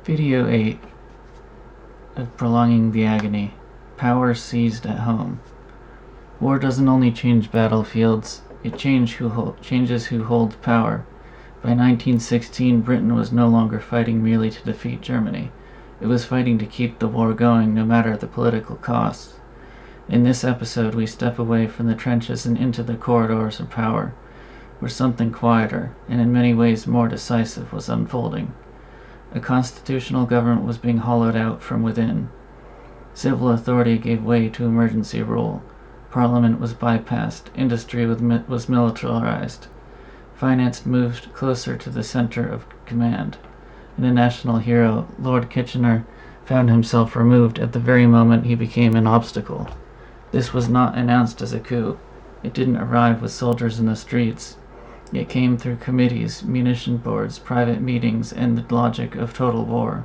Video 8 of Prolonging the Agony. Power Seized at Home. War doesn't only change battlefields, it changes who holds power. By 1916, Britain was no longer fighting merely to defeat Germany. It was fighting to keep the war going no matter the political cost. In this episode, we step away from the trenches and into the corridors of power, where something quieter, and in many ways more decisive, was unfolding. A constitutional government was being hollowed out from within. Civil authority gave way to emergency rule. Parliament was bypassed. Industry was militarized. Finance moved closer to the center of command. And a national hero, Lord Kitchener, found himself removed at the very moment he became an obstacle. This was not announced as a coup. It didn't arrive with soldiers in the streets. It came through committees, munition boards, private meetings, and the logic of total war.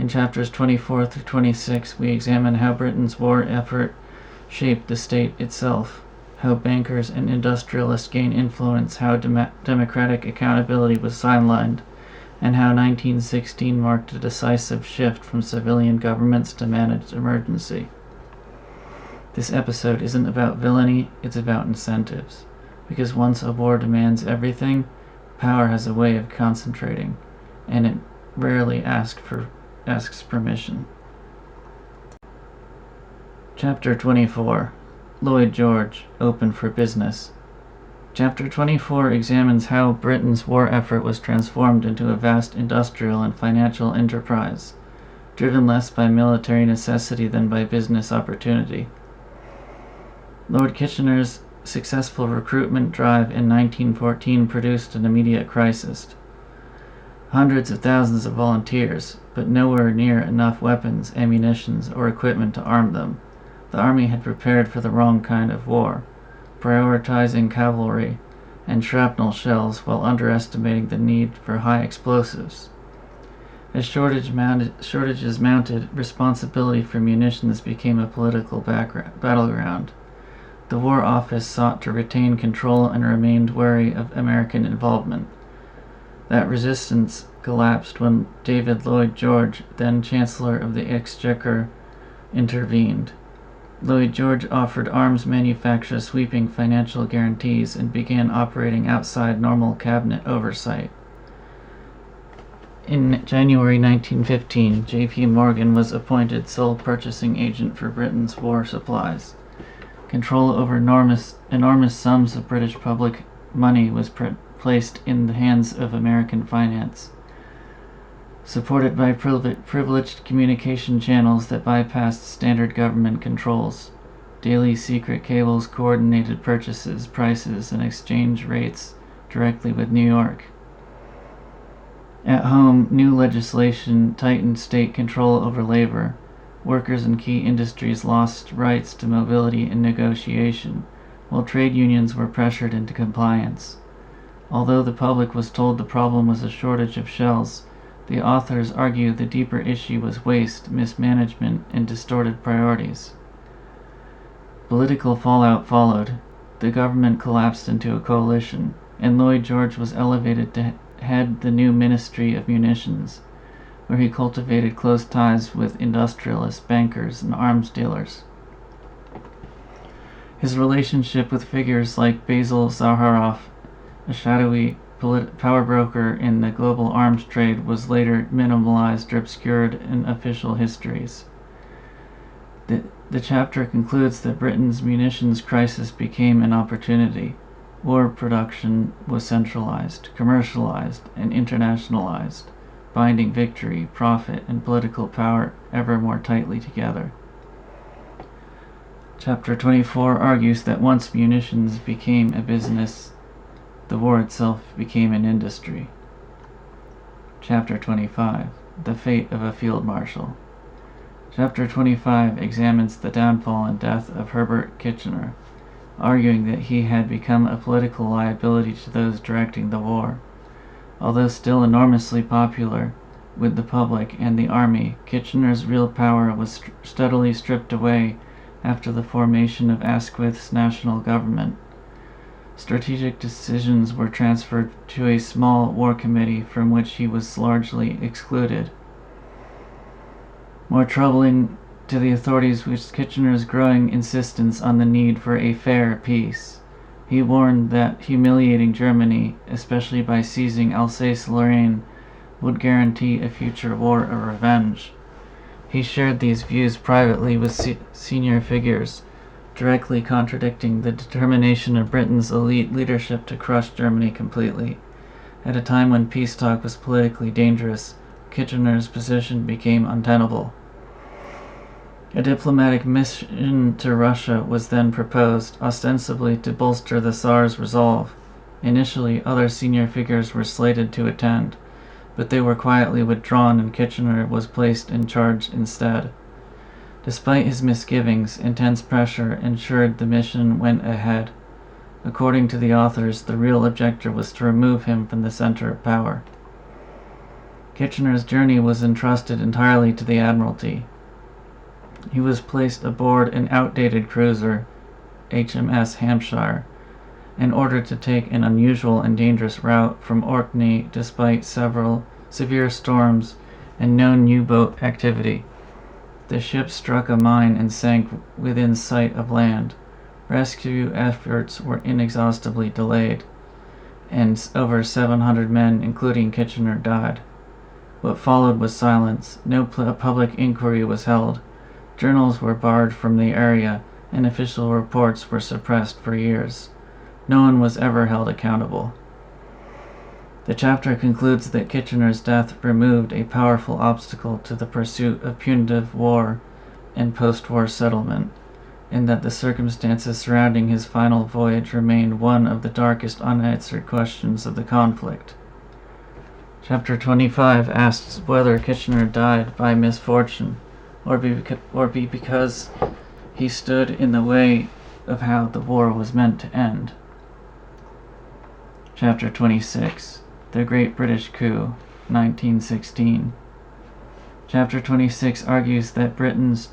In chapters 24 through 26, we examine how Britain's war effort shaped the state itself, how bankers and industrialists gained influence, how democratic accountability was sidelined, and how 1916 marked a decisive shift from civilian governments to managed emergency. This episode isn't about villainy, it's about incentives. Because once a war demands everything, power has a way of concentrating, and it rarely asks permission. Chapter 24. Lloyd George, Open for Business. Chapter 24 examines how Britain's war effort was transformed into a vast industrial and financial enterprise, driven less by military necessity than by business opportunity. Lord Kitchener's successful recruitment drive in 1914 produced an immediate crisis. Hundreds of thousands of volunteers, but nowhere near enough weapons, ammunition, or equipment to arm them. The army had prepared for the wrong kind of war, prioritizing cavalry and shrapnel shells while underestimating the need for high explosives. As shortages mounted, responsibility for munitions became a political battleground. The War Office sought to retain control and remained wary of American involvement. That resistance collapsed when David Lloyd George, then Chancellor of the Exchequer, intervened. Lloyd George offered arms manufacturers sweeping financial guarantees and began operating outside normal cabinet oversight. In January 1915, J.P. Morgan was appointed sole purchasing agent for Britain's war supplies. Control over enormous sums of British public money was placed in the hands of American finance, supported by privileged communication channels that bypassed standard government controls. Daily secret cables coordinated purchases, prices, and exchange rates directly with New York. At home, new legislation tightened state control over labor. Workers in key industries lost rights to mobility and negotiation, while trade unions were pressured into compliance. Although the public was told the problem was a shortage of shells, the authors argue the deeper issue was waste, mismanagement, and distorted priorities. Political fallout followed. The government collapsed into a coalition, and Lloyd George was elevated to head the new Ministry of Munitions, where he cultivated close ties with industrialists, bankers, and arms dealers. His relationship with figures like Basil Zaharoff, a shadowy power broker in the global arms trade, was later minimalized or obscured in official histories. The chapter concludes that Britain's munitions crisis became an opportunity. War production was centralized, commercialized, and internationalized, binding victory, profit, and political power ever more tightly together. Chapter 24 argues that once munitions became a business, the war itself became an industry. Chapter 25. The Fate of a Field Marshal. Chapter 25 examines the downfall and death of Herbert Kitchener, arguing that he had become a political liability to those directing the war. Although still enormously popular with the public and the army, Kitchener's real power was steadily stripped away after the formation of Asquith's national government. Strategic decisions were transferred to a small war committee from which he was largely excluded. More troubling to the authorities was Kitchener's growing insistence on the need for a fair peace. He warned that humiliating Germany, especially by seizing Alsace-Lorraine, would guarantee a future war of revenge. He shared these views privately with senior figures, directly contradicting the determination of Britain's elite leadership to crush Germany completely. At a time when peace talk was politically dangerous, Kitchener's position became untenable. A diplomatic mission to Russia was then proposed, ostensibly to bolster the Tsar's resolve. Initially, other senior figures were slated to attend, but they were quietly withdrawn and Kitchener was placed in charge instead. Despite his misgivings, intense pressure ensured the mission went ahead. According to the authors, the real objective was to remove him from the center of power. Kitchener's journey was entrusted entirely to the Admiralty. He was placed aboard an outdated cruiser, HMS Hampshire, and ordered to take an unusual and dangerous route from Orkney despite several severe storms and known U-boat activity. The ship struck a mine and sank within sight of land. Rescue efforts were inexhaustibly delayed, and over 700 men, including Kitchener, died. What followed was silence. No public inquiry was held. Journals were barred from the area, and official reports were suppressed for years. No one was ever held accountable. The chapter concludes that Kitchener's death removed a powerful obstacle to the pursuit of punitive war and post-war settlement, and that the circumstances surrounding his final voyage remained one of the darkest unanswered questions of the conflict. Chapter 25 asks whether Kitchener died by misfortune or because he stood in the way of how the war was meant to end. Chapter 26 The Great British Coup, 1916. Chapter 26 argues that Britain's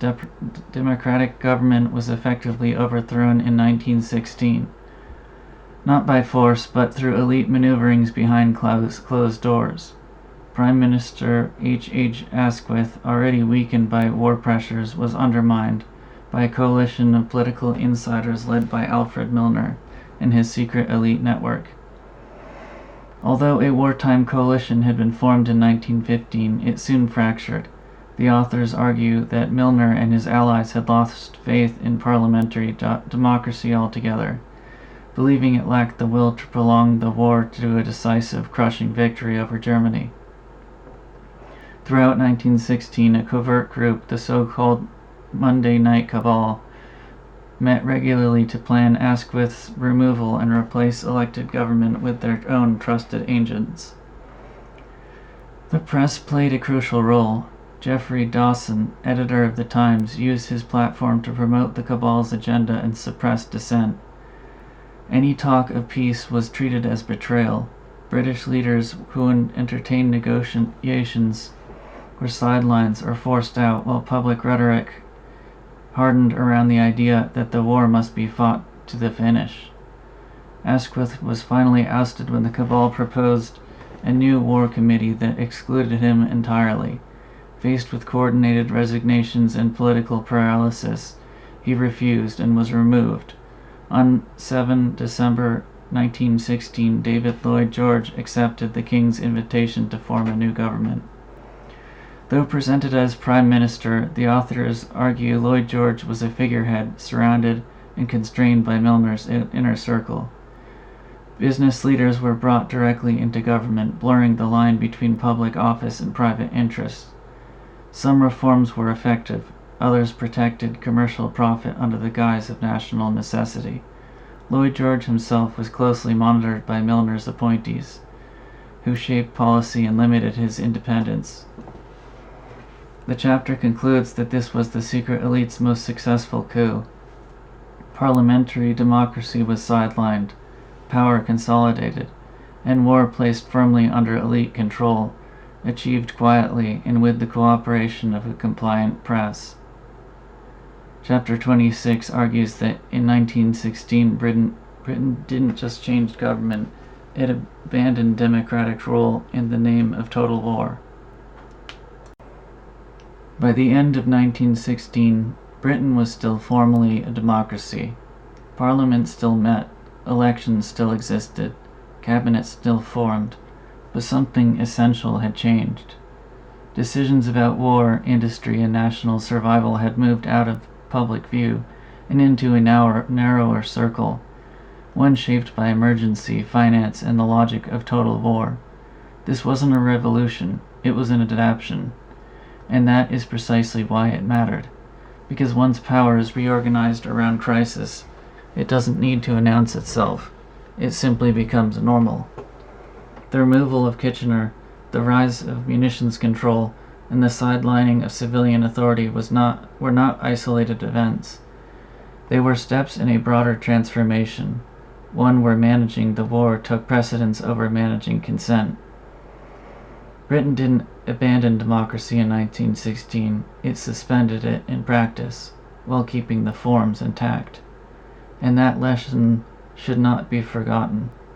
democratic government was effectively overthrown in 1916, not by force but through elite maneuverings behind closed doors. Prime Minister H. Asquith, already weakened by war pressures, was undermined by a coalition of political insiders led by Alfred Milner and his secret elite network. Although a wartime coalition had been formed in 1915, it soon fractured. The authors argue that Milner and his allies had lost faith in parliamentary democracy altogether, believing it lacked the will to prolong the war to a decisive, crushing victory over Germany. Throughout 1916, a covert group, the so-called Monday Night Cabal, met regularly to plan Asquith's removal and replace elected government with their own trusted agents. The press played a crucial role. Geoffrey Dawson, editor of The Times, used his platform to promote the cabal's agenda and suppress dissent. Any talk of peace was treated as betrayal. British leaders who entertained negotiations were sidelined or forced out, while public rhetoric hardened around the idea that the war must be fought to the finish. Asquith was finally ousted when the cabal proposed a new war committee that excluded him entirely. Faced with coordinated resignations and political paralysis, he refused and was removed. On 7 December 1916, David Lloyd George accepted the King's invitation to form a new government. Though presented as Prime Minister, the authors argue Lloyd George was a figurehead surrounded and constrained by Milner's inner circle. Business leaders were brought directly into government, blurring the line between public office and private interests. Some reforms were effective, others protected commercial profit under the guise of national necessity. Lloyd George himself was closely monitored by Milner's appointees, who shaped policy and limited his independence. The chapter concludes that this was the secret elite's most successful coup. Parliamentary democracy was sidelined, power consolidated, and war placed firmly under elite control, achieved quietly and with the cooperation of a compliant press. Chapter 26 argues that in 1916 Britain didn't just change government, it abandoned democratic rule in the name of total war. By the end of 1916, Britain was still formally a democracy. Parliament still met, elections still existed, cabinets still formed, but something essential had changed. Decisions about war, industry, and national survival had moved out of public view and into a narrower circle, one shaped by emergency, finance, and the logic of total war. This wasn't a revolution, it was an adaptation. And that is precisely why it mattered. Because once power is reorganized around crisis, it doesn't need to announce itself. It simply becomes normal. The removal of Kitchener, the rise of munitions control, and the sidelining of civilian authority were not isolated events. They were steps in a broader transformation, one where managing the war took precedence over managing consent. Britain didn't abandon democracy in 1916, it suspended it in practice, while keeping the forms intact. And that lesson should not be forgotten.